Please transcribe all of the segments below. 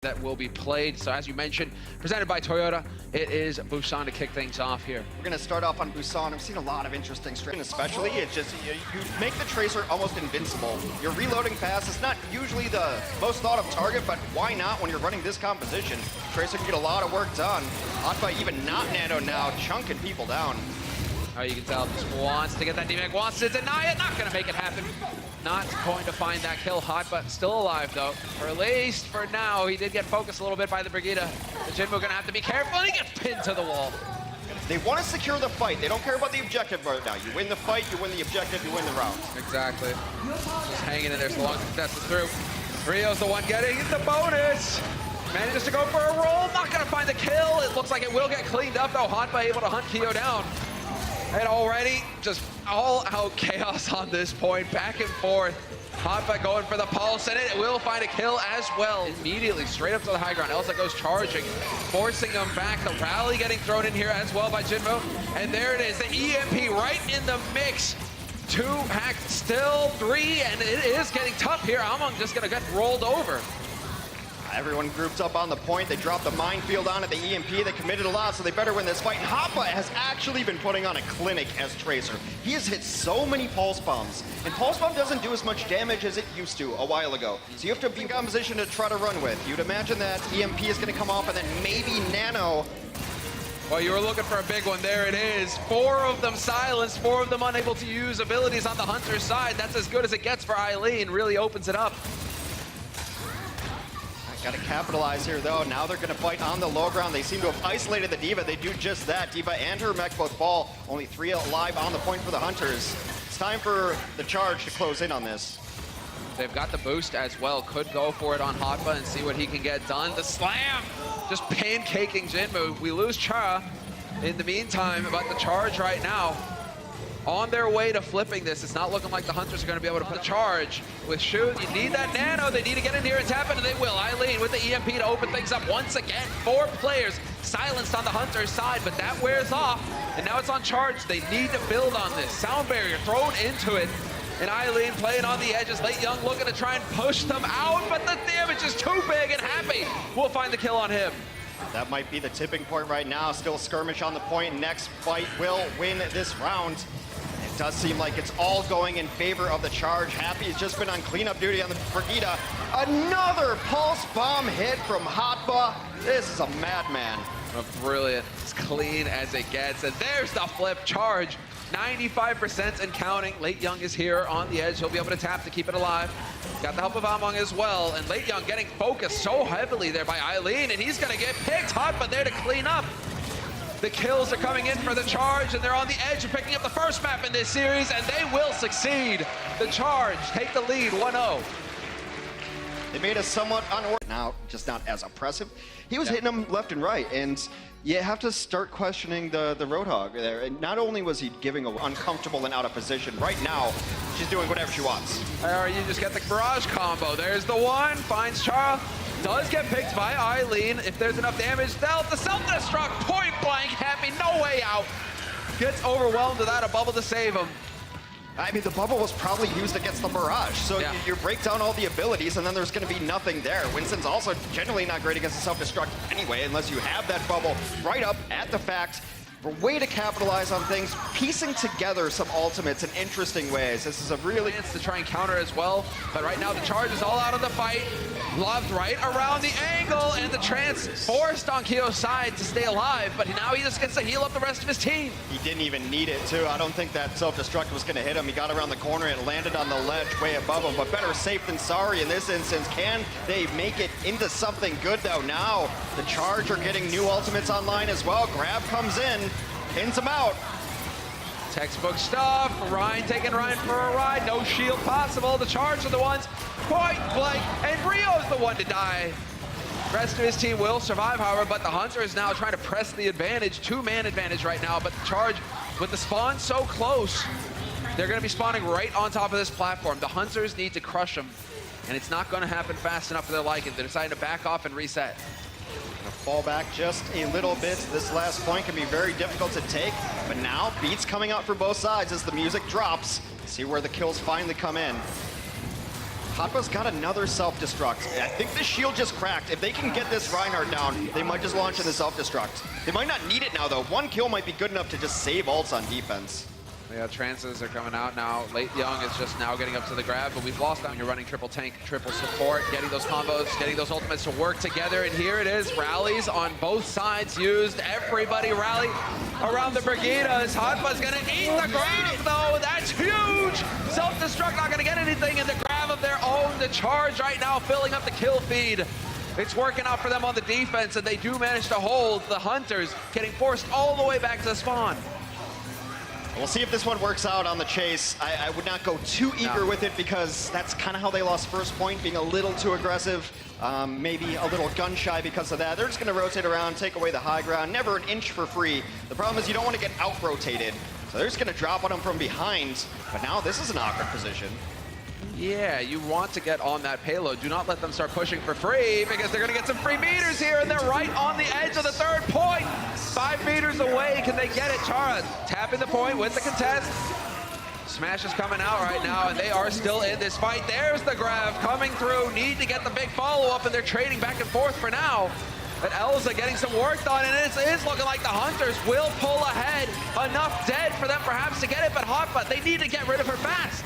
that will be played. So as you mentioned, presented by Toyota, it is Busan to kick things off here. We're going to start off on Busan. I've seen a lot of interesting strings, especially it's just you make the Tracer almost invincible. You're reloading fast. It's not usually the most thought of target, but why not when you're running this composition? Tracer can get a lot of work done. Hotba even not Nano now, chunking people down. Oh, you can tell just wants to get that DMAC, wants to deny it, not going to make it happen. Not going to find that kill. Hot, but still alive though. For at least for now, he did get focused a little bit by the Brigida. The Jinmu going to have to be careful, and he gets pinned to the wall. They want to secure the fight. They don't care about the objective right now. You win the fight, you win the objective, you win the round. Exactly. Just hanging in there so long as that's through. Rio's the one getting the bonus. Manages to go for a roll, not going to find the kill. It looks like it will get cleaned up though. Hotba able to hunt Kyo down. And already, just all-out chaos on this point, back and forth. Hotba going for the pulse, and it will find a kill as well. Immediately, straight up to the high ground. Elsa goes charging, forcing him back. The rally getting thrown in here as well by Jinmu. And there it is, the EMP right in the mix. 2 hacked, still 3, and it is getting tough here. Among just gonna get rolled over. Everyone groups up on the point. They dropped the minefield on at the EMP. They committed a lot, so they better win this fight. Hotba has actually been putting on a clinic as Tracer. He has hit so many pulse bombs, and pulse bomb doesn't do as much damage as it used to a while ago. So you have to be in position to try to run with. You'd imagine that EMP is going to come off, and then maybe Nano. Well, you were looking for a big one. There it is. 4 of them silenced, 4 of them unable to use abilities on the Hunter's side. That's as good as it gets for Eileen. Really opens it up. Got to capitalize here, though. Now they're going to fight on the low ground. They seem to have isolated the D.Va. They do just that. D.Va and her mech both fall. Only 3 alive on the point for the Hunters. It's time for the charge to close in on this. They've got the boost as well. Could go for it on Hotba and see what he can get done. The slam! Just pancaking Jinmu. We lose Chara in the meantime, but the charge right now on their way to flipping this. It's not looking like the Hunters are going to be able to put the charge. With Shoot, you need that Nano. They need to get in here and tap it, and they will. Eileen with the EMP to open things up once again. 4 players silenced on the Hunter's side, but that wears off, and now it's on charge. They need to build on this. Sound barrier thrown into it, and Eileen playing on the edges. Late Young looking to try and push them out, but the damage is too big, and Happy will find the kill on him. That might be the tipping point right now. Still skirmish on the point. Next fight will win this round. It does seem like it's all going in favor of the charge. Happy has just been on cleanup duty on the Brigida. Another pulse bomb hit from Hotba. This is a madman. Brilliant. As clean as it gets. And there's the flip charge. 95% and counting. Late Young is here on the edge. He'll be able to tap to keep it alive. Got the help of Among as well. And Late Young getting focused so heavily there by Eileen. And he's going to get picked. Hotba there to clean up. The kills are coming in for the charge, and they're on the edge of picking up the first map in this series, and they will succeed. The charge take the lead 1-0. They made us somewhat now, just not as oppressive. He was hitting them left and right, and you have to start questioning the Roadhog there. And not only was he giving a uncomfortable and out of position, right now, she's doing whatever she wants. Or you just get the barrage combo. There's the one, finds Chara. Does get picked by Eileen. If there's enough damage, the self-destruct, point blank, Happy, no way out. Gets overwhelmed without a bubble to save him. I mean, the bubble was probably used against the barrage, so yeah. you break down all the abilities, and then there's going to be nothing there. Winston's also generally not great against the self-destruct anyway, unless you have that bubble right up at the fact. A way to capitalize on things, piecing together some ultimates in interesting ways. This is a really chance to try and counter as well, but right now the charge is all out of the fight. Loved right around the angle, and the trance forced on Kyo's side to stay alive, but now he just gets to heal up the rest of his team. He didn't even need it, too. I don't think that self-destruct was going to hit him. He got around the corner and landed on the ledge way above him, but better safe than sorry in this instance. Can they make it into something good, though? Now the charge are getting new ultimates online as well. Grab comes in, pins him out. Textbook stuff. Ryan taking Ryan for a ride. No shield possible. The charge are the ones point blank, and Rio's the one to die. Rest of his team will survive, however, but the Hunter is now trying to press the advantage. 2-man advantage right now, but the charge with the spawn so close, they're going to be spawning right on top of this platform. The Hunters need to crush them, and it's not going to happen fast enough for their liking. They're deciding to back off and reset. Fall back just a little bit. This last point can be very difficult to take, but now beats coming out for both sides as the music drops. See where the kills finally come in. Hotba's got another self-destruct. I think the shield just cracked. If they can get this Reinhardt down, they might just launch in the self-destruct. They might not need it now, though. One kill might be good enough to just save ults on defense. Yeah, trances are coming out now. Late Young is just now getting up to the grab, but we've lost that when you're running triple tank, triple support, getting those combos, getting those ultimates to work together. And here it is, rallies on both sides used. Everybody rally around the Brigidas. Hotba's gonna eat the grab though. That's huge. Self-destruct not gonna get anything in the grab of their own. The charge right now filling up the kill feed. It's working out for them on the defense, and they do manage to hold the Hunters, getting forced all the way back to spawn. We'll see if this one works out on the chase. I would not go too eager with it because that's kind of how they lost first point, being a little too aggressive, maybe a little gun shy because of that. They're just going to rotate around, take away the high ground, never an inch for free. The problem is you don't want to get out-rotated, so they're just going to drop on them from behind, but now this is an awkward position. Yeah, you want to get on that payload. Do not let them start pushing for free because they're going to get some free meters here, and they're right on the edge of the third point. 5 meters away. Can they get it? Chara tapping the point with the contest. Smash is coming out right now, and they are still in this fight. There's the grab coming through. Need to get the big follow-up, and they're trading back and forth for now. But Elza getting some work done, and it is looking like the Hunters will pull ahead. Enough dead for them perhaps to get it, but Hotba, they need to get rid of her fast.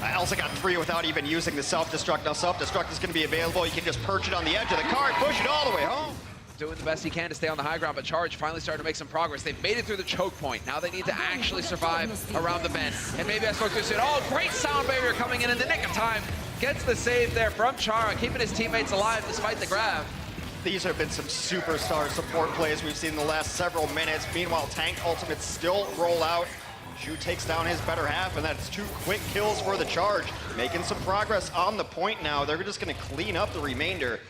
Elsa got free without even using the self-destruct. Now self-destruct is going to be available. You can just perch it on the edge of the card, push it all the way home. Doing the best he can to stay on the high ground, but Charge finally starting to make some progress. They've made it through the choke point. Now they need to actually survive around the bend. And maybe I spoke too soon. Oh, great sound barrier coming in the nick of time. Gets the save there from Chara, keeping his teammates alive despite the grab. These have been some superstar support plays we've seen in the last several minutes. Meanwhile, tank ultimates still roll out. Zhu takes down his better half, and that's 2 quick kills for the Charge. Making some progress on the point now. They're just going to clean up the remainder.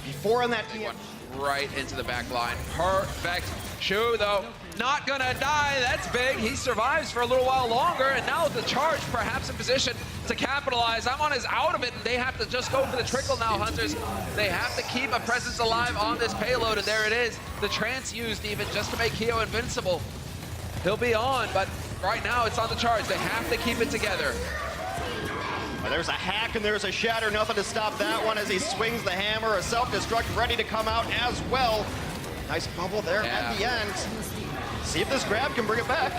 Before on that one right into the back line. Perfect. Zhu, though, not going to die. That's big. He survives for a little while longer, and now the Charge perhaps in position to capitalize. Amon is out of it, and they have to just go for the trickle now, Hunters. They have to keep a presence alive on this payload, and there it is. The trance used even just to make Keo invincible. He'll be on, but right now it's on the Charge. They have to keep it together. There's a hack and there's a shatter. Nothing to stop that one as he swings the hammer. A self-destruct ready to come out as well. Nice bubble there at the end. See if this grab can bring it back.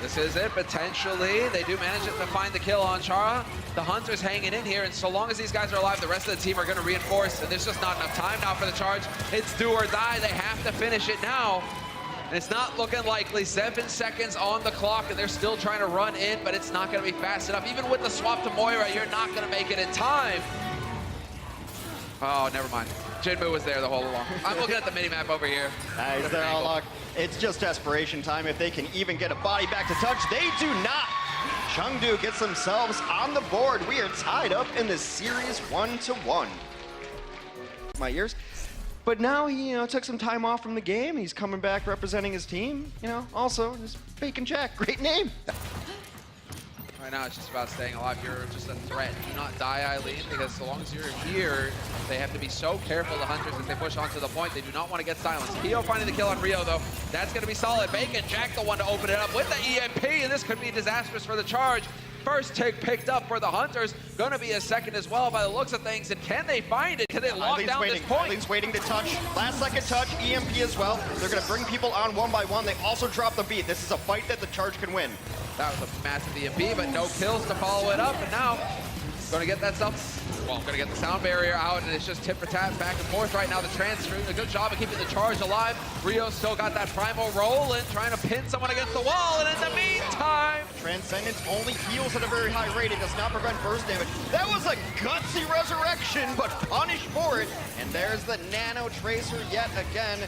This is it, potentially. They do manage it to find the kill on Chara. The Hunter's hanging in here, and so long as these guys are alive, the rest of the team are going to reinforce, and there's just not enough time now for the Charge. It's do or die. They have to finish it now. And it's not looking likely. 7 seconds on the clock, and they're still trying to run in, but it's not going to be fast enough. Even with the swap to Moira, you're not going to make it in time. Oh, never mind. Jinmu was there the whole along. I'm looking at the mini-map over here. He's there all along. It's just desperation time. If they can even get a body back to touch, they do not. Chengdu gets themselves on the board. We are tied up in this series 1-1. My ears. But now he, took some time off from the game. He's coming back representing his team. Also just Bacon Jack, great name. Right now, it's just about staying alive. You're just a threat. Do not die, Eileen, because so long as you're here, they have to be so careful, the Hunters, as they push onto the point. They do not want to get silenced. Keo finding the kill on Rio, though. That's going to be solid. Bacon Jack, the one to open it up with the EMP, and this could be disastrous for the Charge. First take picked up for the Hunters. Gonna be a second as well by the looks of things. And can they find it? Can they lock down this point? Eileen's waiting to touch. Last second touch, EMP as well. They're gonna bring people on one by one. They also drop the beat. This is a fight that the Charge can win. That was a massive EMP, but no kills to follow it up. And now, gonna get that gonna get the sound barrier out, and it's just tip for tap back and forth right now. The Trans doing a good job of keeping the Charge alive. Rio still got that primal roll and trying to pin someone against the wall, and in the meantime, Transcendence only heals at a very high rate. It does not prevent burst damage. That was a gutsy resurrection, but punished for it. And there's the Nano Tracer yet again.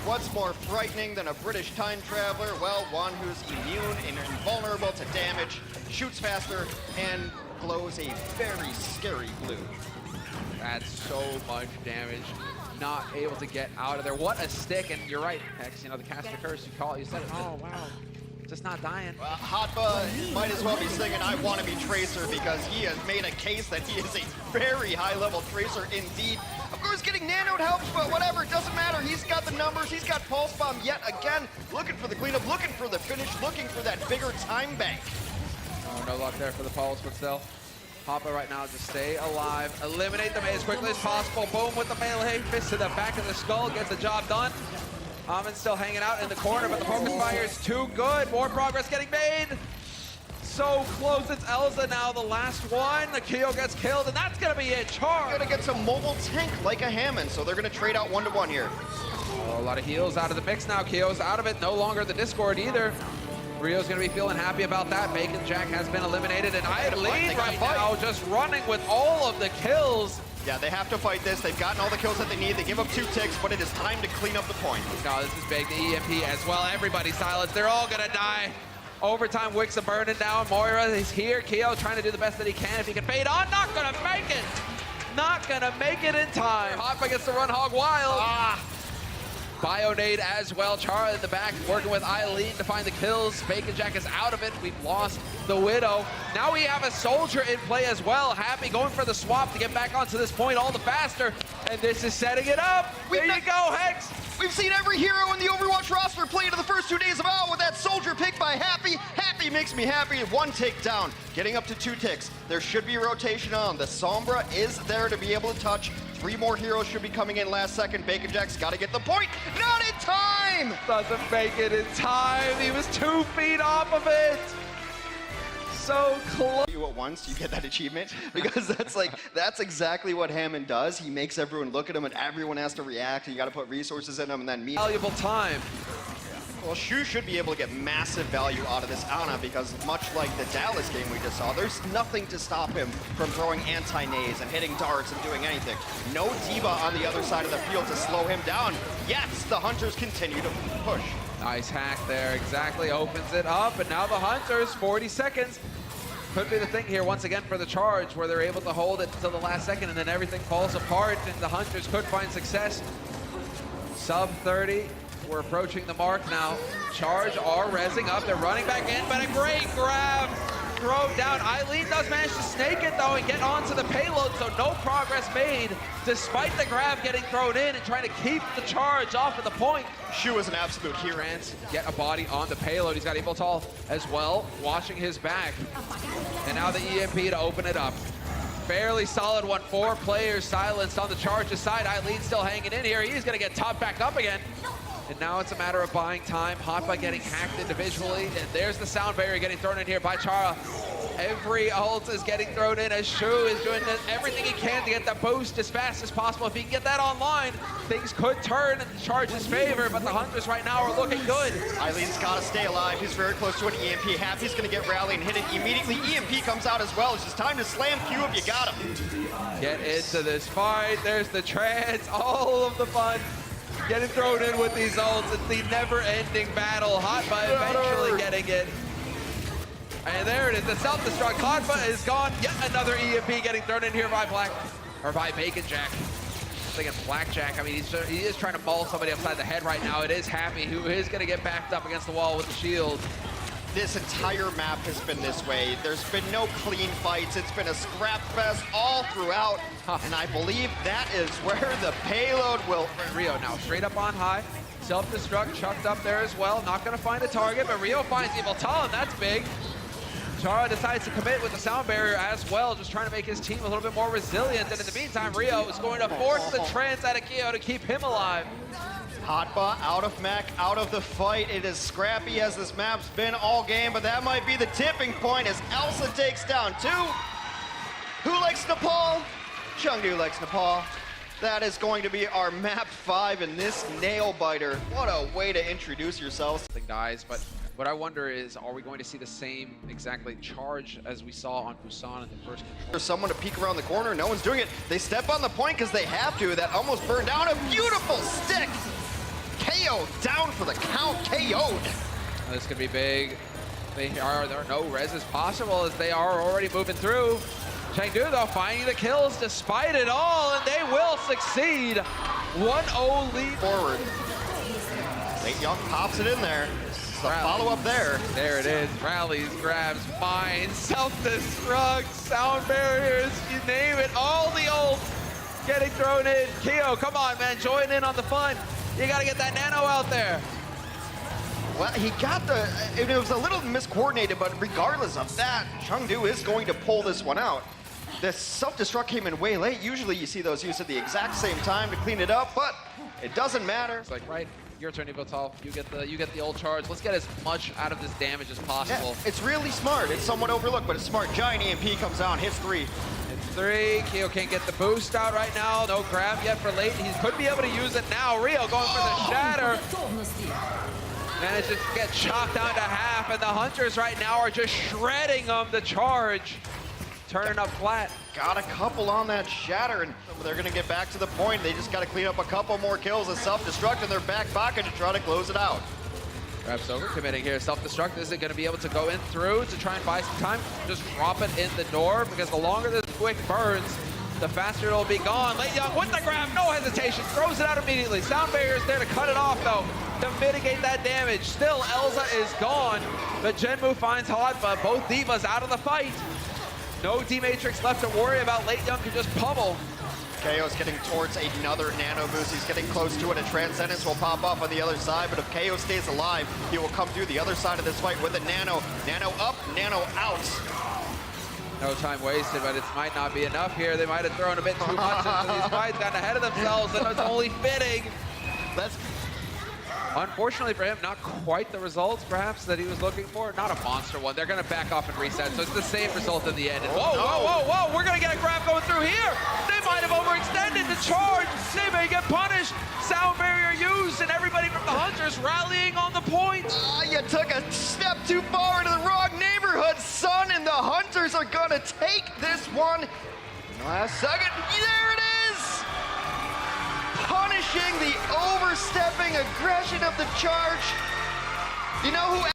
What's more frightening than a British time traveler? Well, one who's immune and invulnerable to damage, shoots faster, and glows a very scary blue. That's so much damage. Not able to get out of there. What a stick, and you're right, Hex. The caster curse, you said it. Oh, wow. Just not dying. Well, Hotba might as well be singing I Want to Be Tracer because he has made a case that he is a very high-level Tracer indeed. Of course, getting nanoed helps, but whatever, it doesn't matter. He's got the numbers, he's got Pulse Bomb yet again, looking for the cleanup, looking for the finish, looking for that bigger time bank. Oh, no luck there for the Pulse, but still. Hoppa right now, just stay alive. Eliminate them as quickly as possible. Boom with the melee. Fist to the back of the skull. Gets the job done. Amin still hanging out in the corner, but the focus fire is too good. More progress getting made. So close. It's Elza now, the last one. The Keo gets killed, and that's going to be it. Charge. Gonna get some mobile tank like a Hammond, so they're gonna trade out 1-to-1 here. Oh, a lot of heals out of the mix now. Keo's out of it. No longer the Discord either. Rio's going to be feeling happy about that. Bacon Jack has been eliminated, and Eileen right now just running with all of the kills. Yeah, they have to fight this. They've gotten all the kills that they need. They give up 2 ticks, but it is time to clean up the point. No, this is big. The EMP as well. Everybody silenced. They're all going to die. Overtime, Wicks are burning down. Moira is here. Keo trying to do the best that he can. If he can fade on, not going to make it. Not going to make it in time. Hoppa gets to run hog wild. Bionade as well. Chara in the back working with Eileen to find the kills. Bacon Jack is out of it. We've lost the Widow. Now we have a soldier in play as well. Happy going for the swap to get back onto this point all the faster. And this is setting it up. There you go, Hex. We've seen every hero in the Overwatch roster play into the first 2 days of OWL with that soldier pick by Happy. Happy makes me happy. 1 tick down, getting up to 2 ticks. There should be rotation on. The Sombra is there to be able to touch. 3 more heroes should be coming in last second. Bacon Jack's got to get the point. Not in time! Doesn't make it in time. He was 2 feet off of it. So close. You at once, you get that achievement, because that's exactly what Hammond does. He makes everyone look at him, and everyone has to react. You got to put resources in him, and then meet. Valuable time. Well, Shu should be able to get massive value out of this Ana, because much like the Dallas game we just saw, there's nothing to stop him from throwing anti-nades and hitting darts and doing anything. No D.Va on the other side of the field to slow him down. Yes, the Hunters continue to push. Nice hack there, exactly, opens it up, and now the Hunters, 40 seconds. Could be the thing here once again for the Charge, where they're able to hold it until the last second, and then everything falls apart, and the Hunters could find success. Sub 30, we're approaching the mark now. Charge are rezzing up, they're running back in, but a great grab. Throw down. Eileen does manage to snake it though and get onto the payload, so no progress made despite the grab getting thrown in and trying to keep the Charge off of the point. Shu is an absolute hero. Trans get a body on the payload. He's got Eviltal as well, watching his back. And now the EMP to open it up. Fairly solid one. 4 players silenced on the Charge's side. Eileen still hanging in here. He's going to get topped back up again. And now it's a matter of buying time. Hoppa getting hacked individually. And there's the sound barrier getting thrown in here by Chara. Every ult is getting thrown in as Shu is doing everything he can to get that boost as fast as possible. If he can get that online, things could turn in the Charge's favor, but the Hunters right now are looking good. Eileen's got to stay alive. He's very close to an EMP. Happy's going to get rally and hit it immediately. EMP comes out as well. It's just time to slam Q if you got him. Get into this fight. There's the trans, all of the fun. Getting thrown in with these ults. It's the never-ending battle. Hotba eventually getting it. And there it is, the self-destruct. Hotba is gone. Yet another EMP getting thrown in here by Bacon Jack. I'm thinking Blackjack. I mean, he is trying to maul somebody upside the head right now. It is Happy, who is going to get backed up against the wall with the shield. This entire map has been this way. There's been no clean fights. It's been a scrap fest all throughout. And I believe that is where the payload will... Rio now straight up on high. Self-destruct chucked up there as well. Not going to find a target, but Rio finds Eviltal, and that's big. Chara decides to commit with the sound barrier as well, just trying to make his team a little bit more resilient. And in the meantime, Rio is going to force the trance out of Keo to keep him alive. Hotba out of mech, out of the fight. It is scrappy as this map's been all game, but that might be the tipping point as Elsa takes down 2. Who likes Nepal? Chengdu likes Nepal. That is going to be our map 5 in this nail biter. What a way to introduce yourselves. Guys, but what I wonder is, are we going to see the same exactly Charge as we saw on Busan in the first control? There's someone to peek around the corner. No one's doing it. They step on the point because they have to. That almost burned down. A beautiful stick. KO down for the count. KO'd. This could be big. There are no reses possible as they are already moving through. Chengdu, though, finding the kills despite it all, and they will succeed. 1-0 lead. Forward. Late Young pops it in there. The follow-up there. There it is. Rallies, grabs, finds, self-destruct, sound barriers, you name it. All the ults getting thrown in. Keo, come on, man. Join in on the fun. You got to get that nano out there. Well, he got it was a little miscoordinated, but regardless of that, Chengdu is going to pull this one out. The self-destruct came in way late. Usually you see those used at the exact same time to clean it up, but it doesn't matter. It's like, right, your turn, Evotal. You get the old charge. Let's get as much out of this damage as possible. Yeah, it's really smart. It's somewhat overlooked, but it's smart. Giant EMP comes out, hits 3. It's 3. Keo can't get the boost out right now. No grab yet for late. He could be able to use it now. Rio going for the shatter. Manages to get chopped down to half, and the Hunters right now are just shredding them. The charge, turning up flat. Got a couple on that shatter, and they're going to get back to the point. They just got to clean up a couple more kills and self-destruct in their back pocket to try to close it out. Perhaps overcommitting here. Self-destruct isn't going to be able to go in through to try and buy some time. Just drop it in the door, because the longer this quick burns, the faster it'll be gone. Late Young with the grab, no hesitation, throws it out immediately. Sound barrier is there to cut it off, though, to mitigate that damage. Still, Elza is gone, but Jinmu finds Hadba. Both Divas out of the fight. No D-Matrix left to worry about. Late Young can just pummel. KO's getting towards another nano boost. He's getting close to it. A Transcendence will pop up on the other side, but if KO stays alive, he will come through the other side of this fight with a nano. Nano up, nano out. No time wasted, but it might not be enough here. They might have thrown a bit too much into these fights, gotten ahead of themselves, and it's only fitting. Unfortunately for him, not quite the results, perhaps, that he was looking for. Not a monster one. They're going to back off and reset, so it's the same result in the end. And whoa, whoa, whoa, whoa! We're going to get a grab going through here! They might have overextended the charge! They may get punished! Sound barrier used, and everybody from the Hunters rallying on the point! You took a step too far into the wrong neighborhood, son, and the Hunters are going to take this one. Last second, there it is! Punishing the overstepping aggression of the charge. You know who